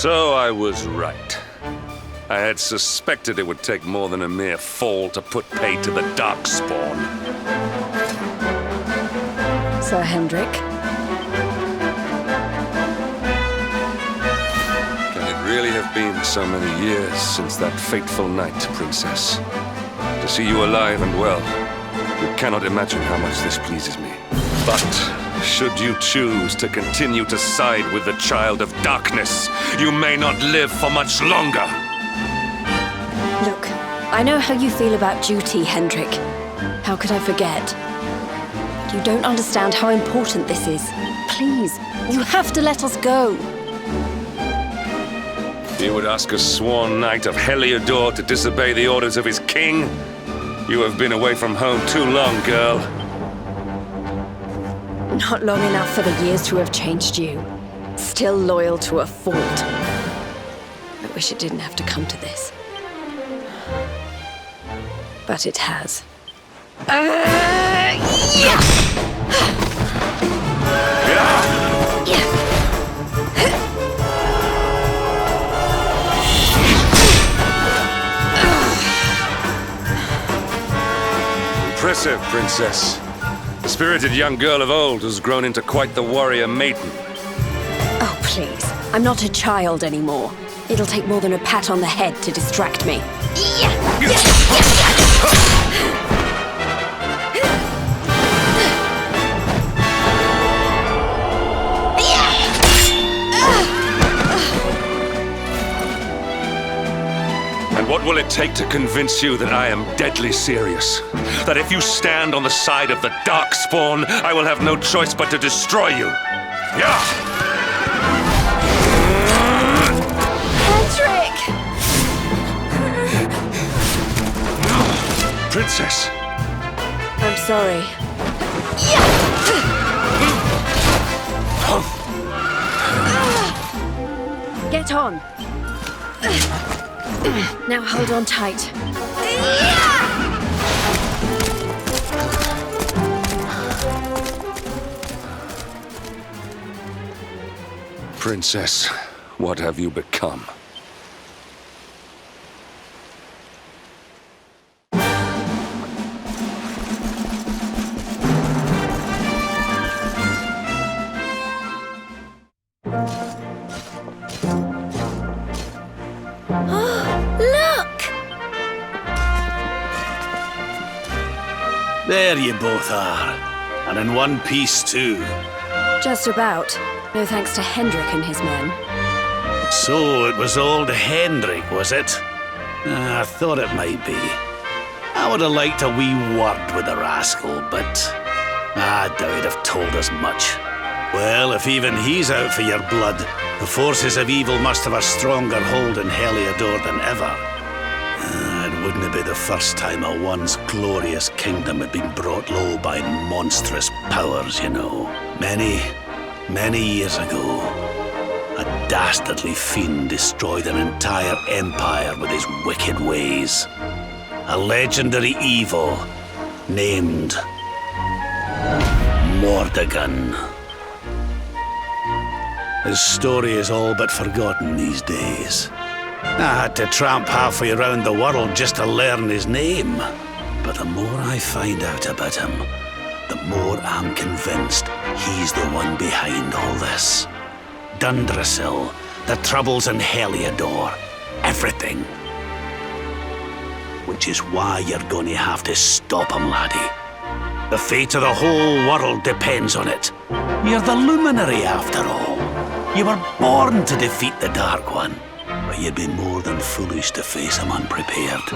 So I was right. I had suspected it would take more than a mere fall to put paid to the Darkspawn. Sir Hendrik? Can it really have been so many years since that fateful night, Princess? To see you alive and well, you cannot imagine how much this pleases me. But should you choose to continue to side with the Child of Darkness, you may not live for much longer. Look, I know how you feel about duty, Hendrik. How could I forget? You don't understand how important this is. Please, you have to let us go. You would ask a sworn knight of Heliodor to disobey the orders of his king? You have been away from home too long, girl. Not long enough for the years to have changed you. Still loyal to a fault. I wish it didn't have to come to this. But it has. Impressive, Princess. The spirited young girl of old has grown into quite the warrior maiden. Oh, please. I'm not a child anymore. It'll take more than a pat on the head to distract me. And what will it take to convince you that I am deadly serious? That if you stand on the side of the Darkspawn, I will have no choice but to destroy you? Yeah! Patrick! Princess! I'm sorry. Get on. Now hold on tight. Princess, what have you become? There you both are. And in one piece, too. Just about. No thanks to Hendrik and his men. So it was old Hendrik, was it? I thought it might be. I would have liked a wee word with the rascal, but I doubt he'd have told us much. Well, if even he's out for your blood, the forces of evil must have a stronger hold in Heliodor than ever. It wouldn't be the first time a once glorious kingdom had been brought low by monstrous powers, you know. Many years ago, a dastardly fiend destroyed an entire empire with his wicked ways. A legendary evil named Mordegon. His story is all but forgotten these days. I had to tramp halfway around the world just to learn his name. But the more I find out about him, the more I'm convinced he's the one behind all this. Dundrasil, the troubles in Heliodor, everything. Which is why you're going to have to stop him, laddie. The fate of the whole world depends on it. You're the Luminary, after all. You were born to defeat the Dark One. But you'd be more than foolish to face him unprepared.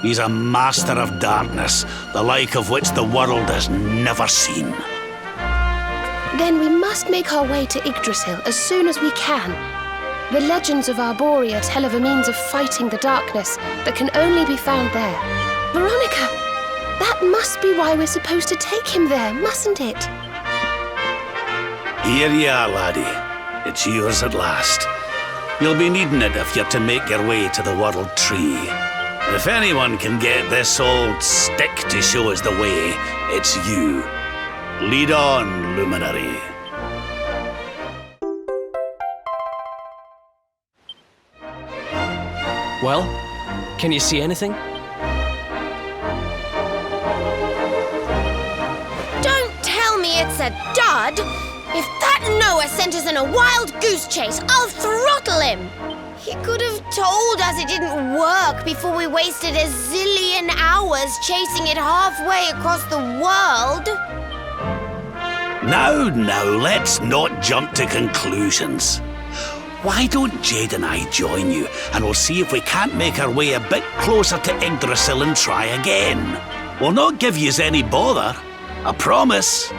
He's a master of darkness, the like of which the world has never seen. Then we must make our way to Yggdrasil as soon as we can. The legends of Arborea tell of a means of fighting the darkness that can only be found there. Veronica, that must be why we're supposed to take him there, mustn't it? Here you are, laddie. It's yours at last. You'll be needing it if you're to make your way to the World Tree. And if anyone can get this old stick to show us the way, it's you. Lead on, Luminary. Well, can you see anything? Don't tell me it's a dud! If that Noah sent us in a wild goose chase, I'll throttle him! He could have told us it didn't work before we wasted a zillion hours chasing it halfway across the world. Now, let's not jump to conclusions. Why don't Jade and I join you, and we'll see if we can't make our way a bit closer to Yggdrasil and try again. We'll not give yous any bother, I promise.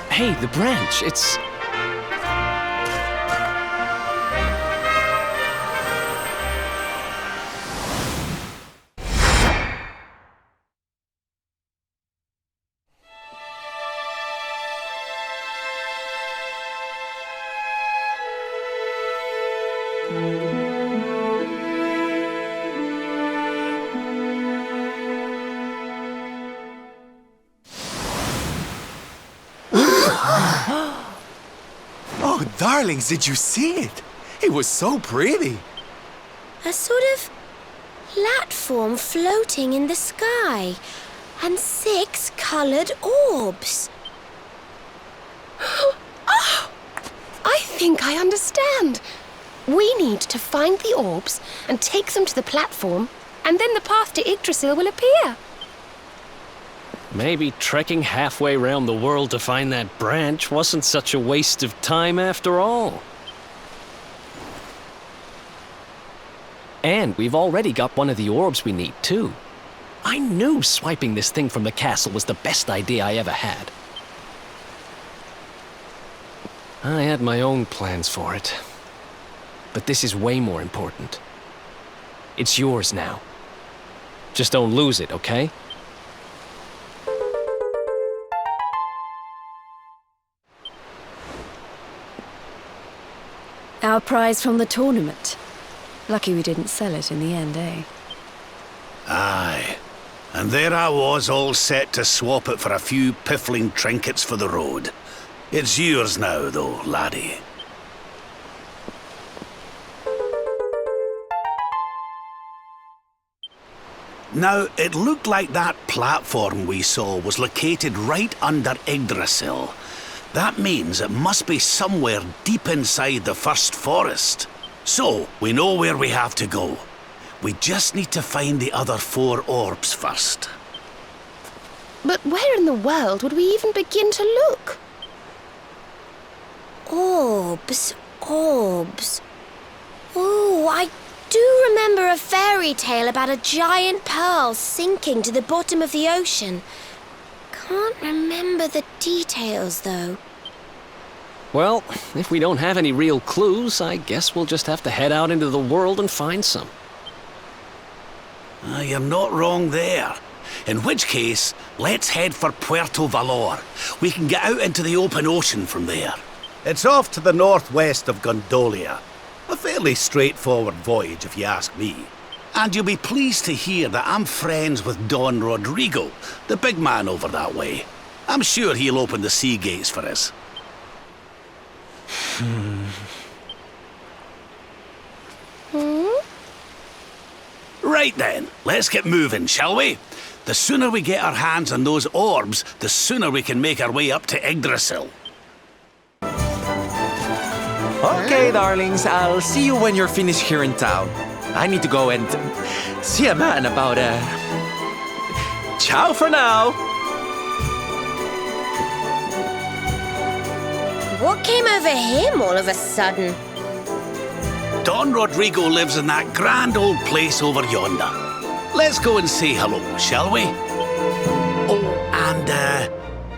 Hey, the branch, it's... Oh, darlings, did you see it? It was so pretty. A sort of platform floating in the sky, and 6 colored orbs. Oh, I think I understand. We need to find the orbs and take them to the platform, and then the path to Yggdrasil will appear. Maybe trekking halfway around the world to find that branch wasn't such a waste of time after all. And we've already got one of the orbs we need, too. I knew swiping this thing from the castle was the best idea I ever had. I had my own plans for it. But this is way more important. It's yours now. Just don't lose it, okay? Our prize from the tournament. Lucky we didn't sell it in the end, eh? Aye. And there I was, all set to swap it for a few piffling trinkets for the road. It's yours now, though, laddie. Now, it looked like that platform we saw was located right under Yggdrasil. That means it must be somewhere deep inside the first forest. So, we know where we have to go. We just need to find the other 4 orbs first. But where in the world would we even begin to look? Orbs. Oh, I do remember a fairy tale about a giant pearl sinking to the bottom of the ocean. Can't remember the details, though. Well, if we don't have any real clues, I guess we'll just have to head out into the world and find some. You're not wrong there. In which case, let's head for Puerto Valor. We can get out into the open ocean from there. It's off to the northwest of Gondolia. A fairly straightforward voyage, if you ask me. And you'll be pleased to hear that I'm friends with Don Rodrigo, the big man over that way. I'm sure he'll open the sea gates for us. Right then, let's get moving, shall we? The sooner we get our hands on those orbs, the sooner we can make our way up to Yggdrasil. Okay, darlings, I'll see you when you're finished here in town. I need to go and see a man about ciao for now. What came over him all of a sudden? Don Rodrigo lives in that grand old place over yonder. Let's go and say hello, shall we? Oh, and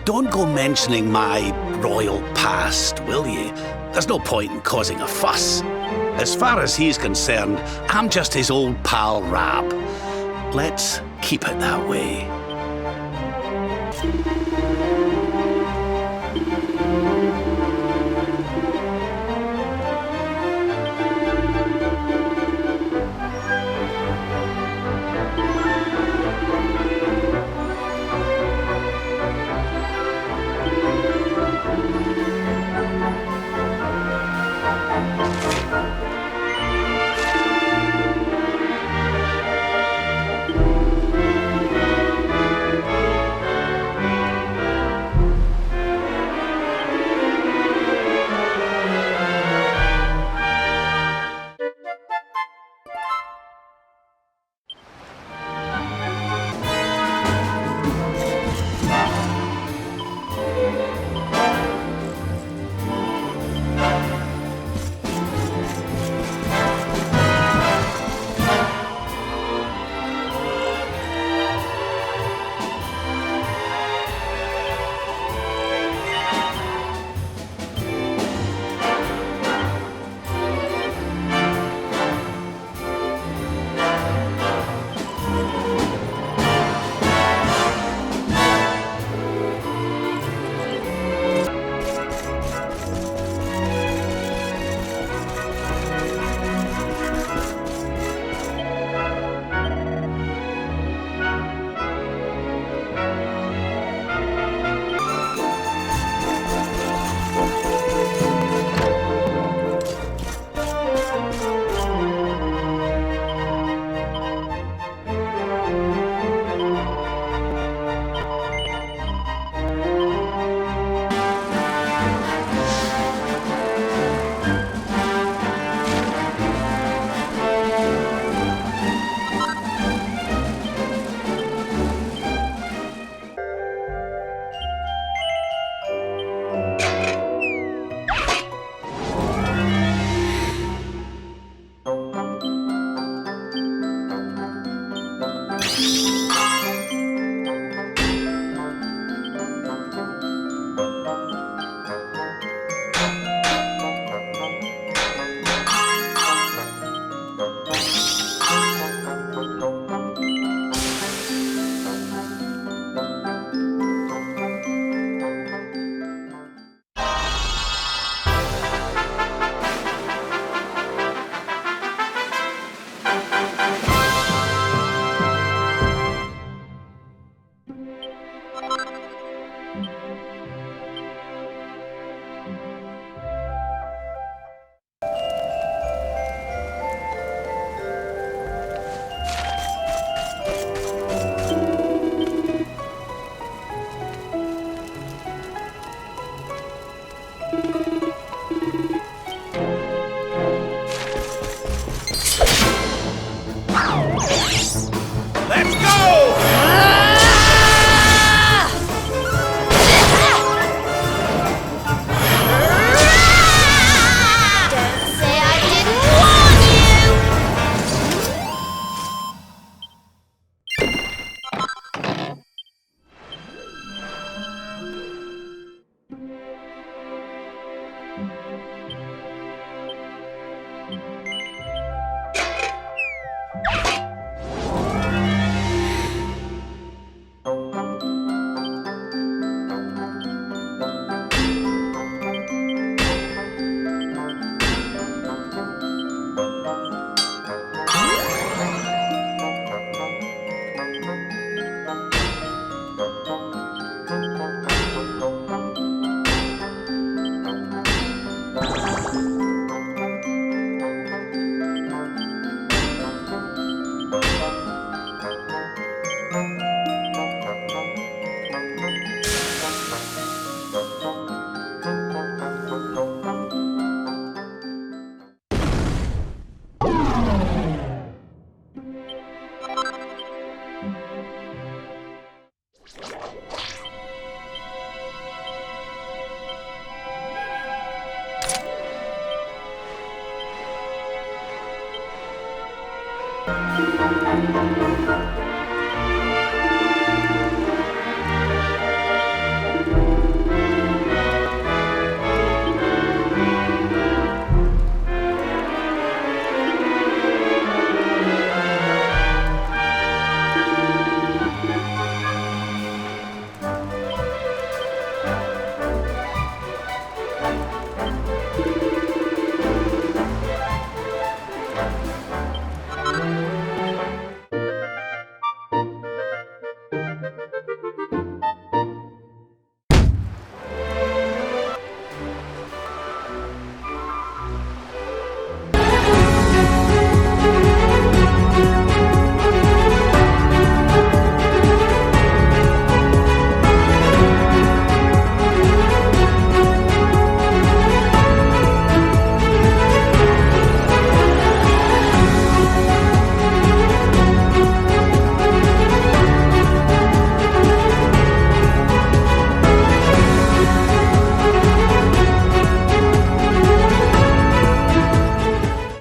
don't go mentioning my royal past, will ye? There's no point in causing a fuss. As far as he's concerned, I'm just his old pal Rab. Let's keep it that way.